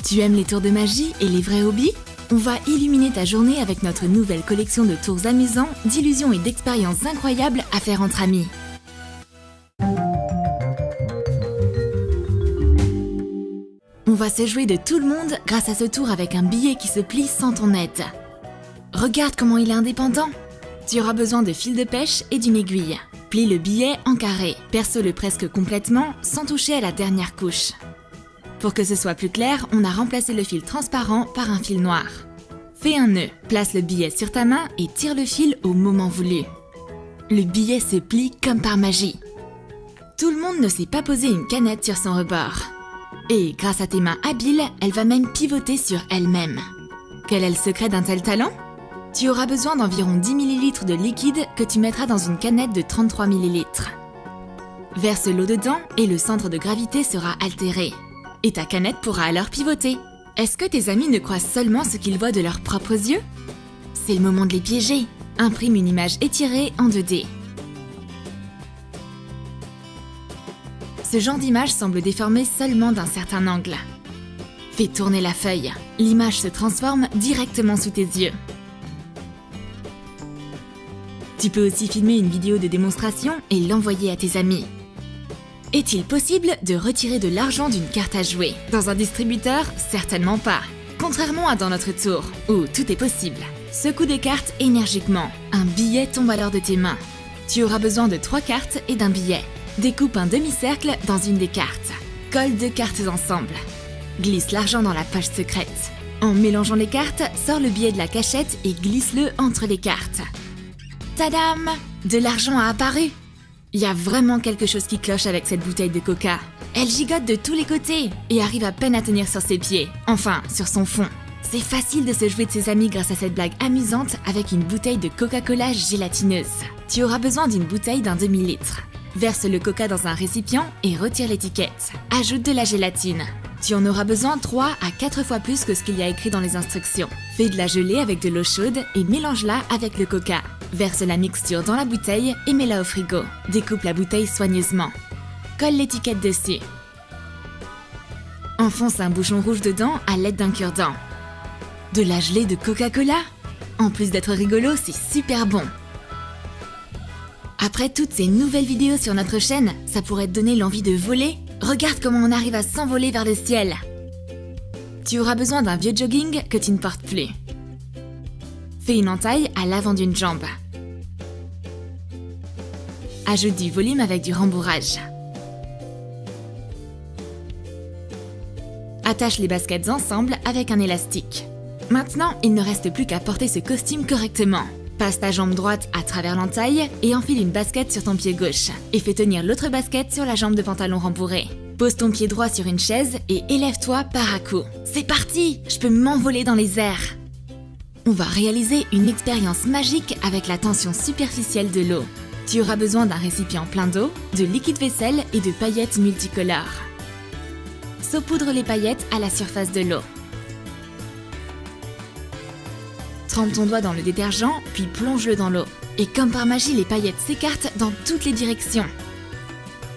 Tu aimes les tours de magie et les vrais hobbies? On va illuminer ta journée avec notre nouvelle collection de tours amusants, d'illusions et d'expériences incroyables à faire entre amis. On va se jouer de tout le monde grâce à ce tour avec un billet qui se plie sans ton aide. Regarde comment il est indépendant. Tu auras besoin de fil de pêche et d'une aiguille. Plie le billet en carré, perce-le presque complètement sans toucher à la dernière couche. Pour que ce soit plus clair, on a remplacé le fil transparent par un fil noir. Fais un nœud, place le billet sur ta main et tire le fil au moment voulu. Le billet se plie comme par magie. Tout le monde ne sait pas poser une canette sur son rebord. Et grâce à tes mains habiles, elle va même pivoter sur elle-même. Quel est le secret d'un tel talent? Tu auras besoin d'environ 10 ml de liquide que tu mettras dans une canette de 33 ml. Verse l'eau dedans et le centre de gravité sera altéré. Et ta canette pourra alors pivoter. Est-ce que tes amis ne croient seulement ce qu'ils voient de leurs propres yeux? C'est le moment de les piéger. Imprime une image étirée en 2D. Ce genre d'image semble déformée seulement d'un certain angle. Fais tourner la feuille. L'image se transforme directement sous tes yeux. Tu peux aussi filmer une vidéo de démonstration et l'envoyer à tes amis. Est-il possible de retirer de l'argent d'une carte à jouer? Dans un distributeur, certainement pas. Contrairement à dans notre tour, où tout est possible. Secoue des cartes énergiquement. Un billet tombe alors de tes mains. Tu auras besoin de 3 cartes et d'un billet. Découpe un demi-cercle dans une des cartes. Colle 2 cartes ensemble. Glisse l'argent dans la poche secrète. En mélangeant les cartes, sors le billet de la cachette et glisse-le entre les cartes. Tadam! De l'argent a apparu! Il y a vraiment quelque chose qui cloche avec cette bouteille de coca. Elle gigote de tous les côtés et arrive à peine à tenir sur ses pieds, enfin sur son fond. C'est facile de se jouer de ses amis grâce à cette blague amusante avec une bouteille de Coca-Cola gélatineuse. Tu auras besoin d'une bouteille d'un demi-litre. Verse le coca dans un récipient et retire l'étiquette. Ajoute de la gélatine. Tu en auras besoin 3 à 4 fois plus que ce qu'il y a écrit dans les instructions. Fais de la gelée avec de l'eau chaude et mélange-la avec le coca. Verse la mixture dans la bouteille et mets-la au frigo. Découpe la bouteille soigneusement. Colle l'étiquette dessus. Enfonce un bouchon rouge dedans à l'aide d'un cure-dent. De la gelée de Coca-Cola? En plus d'être rigolo, c'est super bon. Après toutes ces nouvelles vidéos sur notre chaîne, ça pourrait te donner l'envie de voler? Regarde comment on arrive à s'envoler vers le ciel. Tu auras besoin d'un vieux jogging que tu ne portes plus. Fais une entaille à l'avant d'une jambe. Ajoute du volume avec du rembourrage. Attache les baskets ensemble avec un élastique. Maintenant, il ne reste plus qu'à porter ce costume correctement. Passe ta jambe droite à travers l'entaille et enfile une basket sur ton pied gauche. Et fais tenir l'autre basket sur la jambe de pantalon rembourré. Pose ton pied droit sur une chaise et élève-toi par à coup. C'est parti! Je peux m'envoler dans les airs! On va réaliser une expérience magique avec la tension superficielle de l'eau. Tu auras besoin d'un récipient plein d'eau, de liquide vaisselle et de paillettes multicolores. Saupoudre les paillettes à la surface de l'eau. Trempe ton doigt dans le détergent, puis plonge-le dans l'eau. Et comme par magie, les paillettes s'écartent dans toutes les directions.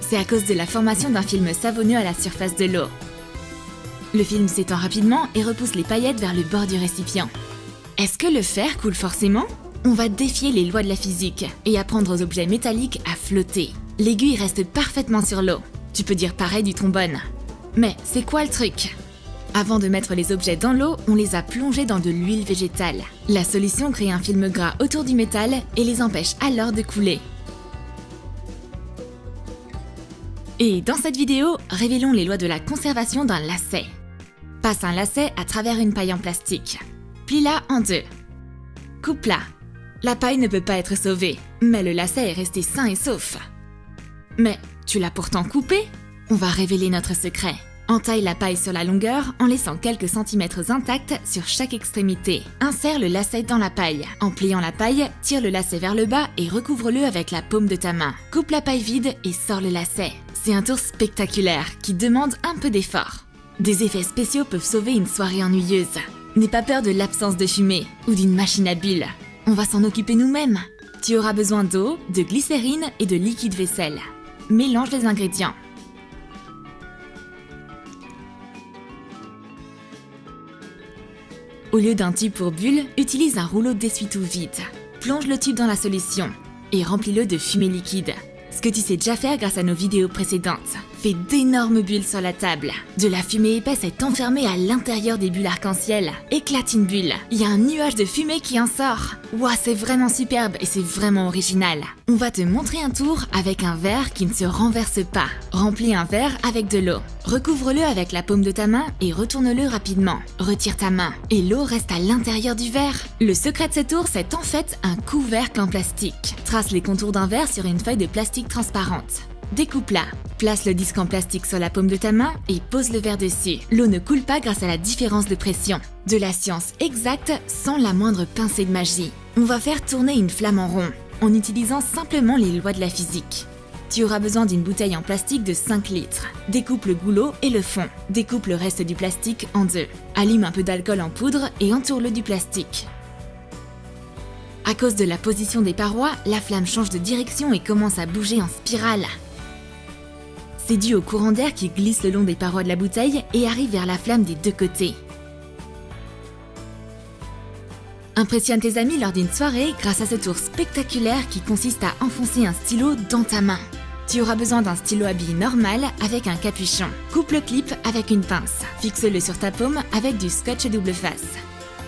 C'est à cause de la formation d'un film savonneux à la surface de l'eau. Le film s'étend rapidement et repousse les paillettes vers le bord du récipient. Est-ce que le fer coule forcément? On va défier les lois de la physique et apprendre aux objets métalliques à flotter. L'aiguille reste parfaitement sur l'eau. Tu peux dire pareil du trombone. Mais c'est quoi le truc? Avant de mettre les objets dans l'eau, on les a plongés dans de l'huile végétale. La solution crée un film gras autour du métal et les empêche alors de couler. Et dans cette vidéo, révélons les lois de la conservation d'un lacet. Passe un lacet à travers une paille en plastique. Plie-la en 2. Coupe-la. La paille ne peut pas être sauvée, mais le lacet est resté sain et sauf. Mais tu l'as pourtant coupé? On va révéler notre secret. Entaille la paille sur la longueur en laissant quelques centimètres intacts sur chaque extrémité. Insère le lacet dans la paille. En pliant la paille, tire le lacet vers le bas et recouvre-le avec la paume de ta main. Coupe la paille vide et sors le lacet. C'est un tour spectaculaire qui demande un peu d'effort. Des effets spéciaux peuvent sauver une soirée ennuyeuse. N'aie pas peur de l'absence de fumée ou d'une machine à bulles. On va s'en occuper nous-mêmes. Tu auras besoin d'eau, de glycérine et de liquide vaisselle. Mélange les ingrédients. Au lieu d'un tube pour bulles, utilise un rouleau d'essuie-tout vide. Plonge le tube dans la solution et remplis-le de fumée liquide. Ce que tu sais déjà faire grâce à nos vidéos précédentes. Fais d'énormes bulles sur la table. De la fumée épaisse est enfermée à l'intérieur des bulles arc-en-ciel. Éclate une bulle. Il y a un nuage de fumée qui en sort. Ouah, c'est vraiment superbe et c'est vraiment original. On va te montrer un tour avec un verre qui ne se renverse pas. Remplis un verre avec de l'eau. Recouvre-le avec la paume de ta main et retourne-le rapidement. Retire ta main et l'eau reste à l'intérieur du verre. Le secret de ce tour, c'est en fait un couvercle en plastique. Trace les contours d'un verre sur une feuille de plastique transparente. Découpe-la. Place le disque en plastique sur la paume de ta main et pose le verre dessus. L'eau ne coule pas grâce à la différence de pression. De la science exacte sans la moindre pincée de magie. On va faire tourner une flamme en rond en utilisant simplement les lois de la physique. Tu auras besoin d'une bouteille en plastique de 5 litres. Découpe le goulot et le fond. Découpe le reste du plastique en deux. Allume un peu d'alcool en poudre et entoure-le du plastique. À cause de la position des parois, la flamme change de direction et commence à bouger en spirale. C'est dû au courant d'air qui glisse le long des parois de la bouteille et arrive vers la flamme des deux côtés. Impressionne tes amis lors d'une soirée grâce à ce tour spectaculaire qui consiste à enfoncer un stylo dans ta main. Tu auras besoin d'un stylo à billes normal avec un capuchon. Coupe le clip avec une pince. Fixe-le sur ta paume avec du scotch double face.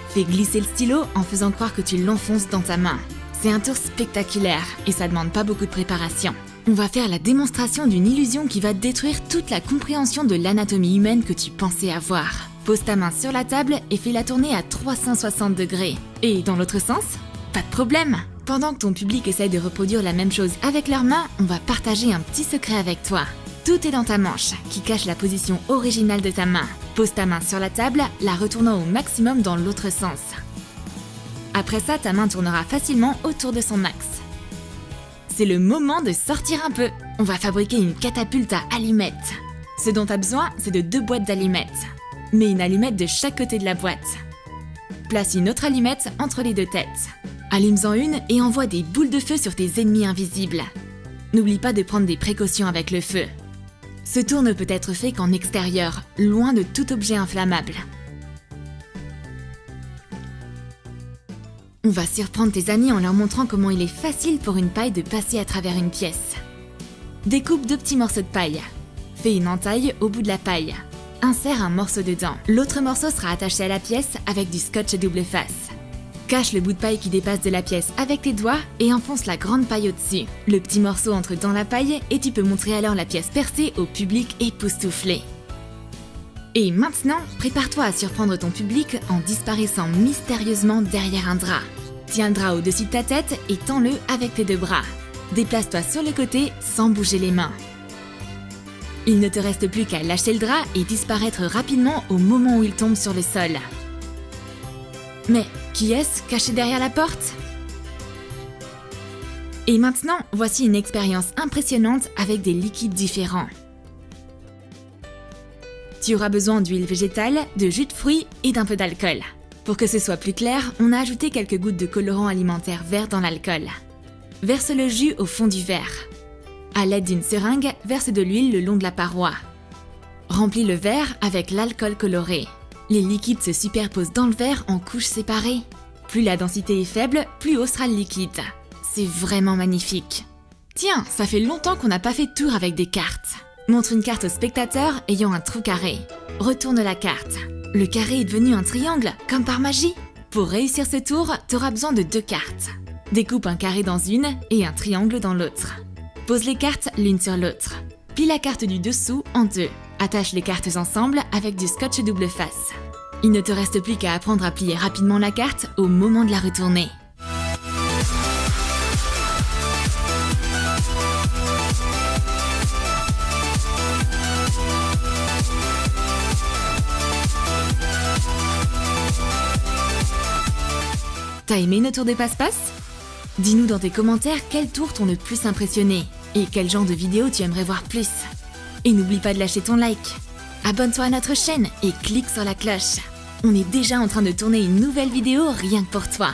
Fais glisser le stylo en faisant croire que tu l'enfonces dans ta main. C'est un tour spectaculaire et ça demande pas beaucoup de préparation. On va faire la démonstration d'une illusion qui va détruire toute la compréhension de l'anatomie humaine que tu pensais avoir. Pose ta main sur la table et fais-la tourner à 360 degrés. Et dans l'autre sens, pas de problème. Pendant que ton public essaye de reproduire la même chose avec leurs mains, on va partager un petit secret avec toi. Tout est dans ta manche, qui cache la position originale de ta main. Pose ta main sur la table, la retournant au maximum dans l'autre sens. Après ça, ta main tournera facilement autour de son axe. C'est le moment de sortir un peu. On va fabriquer une catapulte à allumettes. Ce dont tu as besoin, c'est de 2 boîtes d'allumettes. Mets une allumette de chaque côté de la boîte. Place une autre allumette entre les deux têtes. Allume-en une et envoie des boules de feu sur tes ennemis invisibles. N'oublie pas de prendre des précautions avec le feu. Ce tour ne peut être fait qu'en extérieur, loin de tout objet inflammable. On va surprendre tes amis en leur montrant comment il est facile pour une paille de passer à travers une pièce. Découpe 2 petits morceaux de paille. Fais une entaille au bout de la paille. Insère un morceau dedans. L'autre morceau sera attaché à la pièce avec du scotch double face. Cache le bout de paille qui dépasse de la pièce avec tes doigts et enfonce la grande paille au-dessus. Le petit morceau entre dans la paille et tu peux montrer alors la pièce percée au public époustouflé. Et maintenant, prépare-toi à surprendre ton public en disparaissant mystérieusement derrière un drap. Tiens le drap au-dessus de ta tête et tends-le avec tes 2 bras. Déplace-toi sur le côté sans bouger les mains. Il ne te reste plus qu'à lâcher le drap et disparaître rapidement au moment où il tombe sur le sol. Mais qui est-ce caché derrière la porte ? Et maintenant, voici une expérience impressionnante avec des liquides différents. Tu auras besoin d'huile végétale, de jus de fruits et d'un peu d'alcool. Pour que ce soit plus clair, on a ajouté quelques gouttes de colorant alimentaire vert dans l'alcool. Verse le jus au fond du verre. À l'aide d'une seringue, verse de l'huile le long de la paroi. Remplis le verre avec l'alcool coloré. Les liquides se superposent dans le verre en couches séparées. Plus la densité est faible, plus haut sera le liquide. C'est vraiment magnifique. Tiens, ça fait longtemps qu'on n'a pas fait de tour avec des cartes. Montre une carte au spectateur ayant un trou carré. Retourne la carte. Le carré est devenu un triangle, comme par magie. Pour réussir ce tour, tu auras besoin de 2 cartes. Découpe un carré dans une et un triangle dans l'autre. Pose les cartes l'une sur l'autre. Plie la carte du dessous en 2. Attache les cartes ensemble avec du scotch double face. Il ne te reste plus qu'à apprendre à plier rapidement la carte au moment de la retourner. T'as aimé nos tours de passe-passe ? Dis-nous dans tes commentaires quels tours t'ont le plus impressionné et quel genre de vidéo tu aimerais voir plus. Et n'oublie pas de lâcher ton like. Abonne-toi à notre chaîne et clique sur la cloche. On est déjà en train de tourner une nouvelle vidéo rien que pour toi.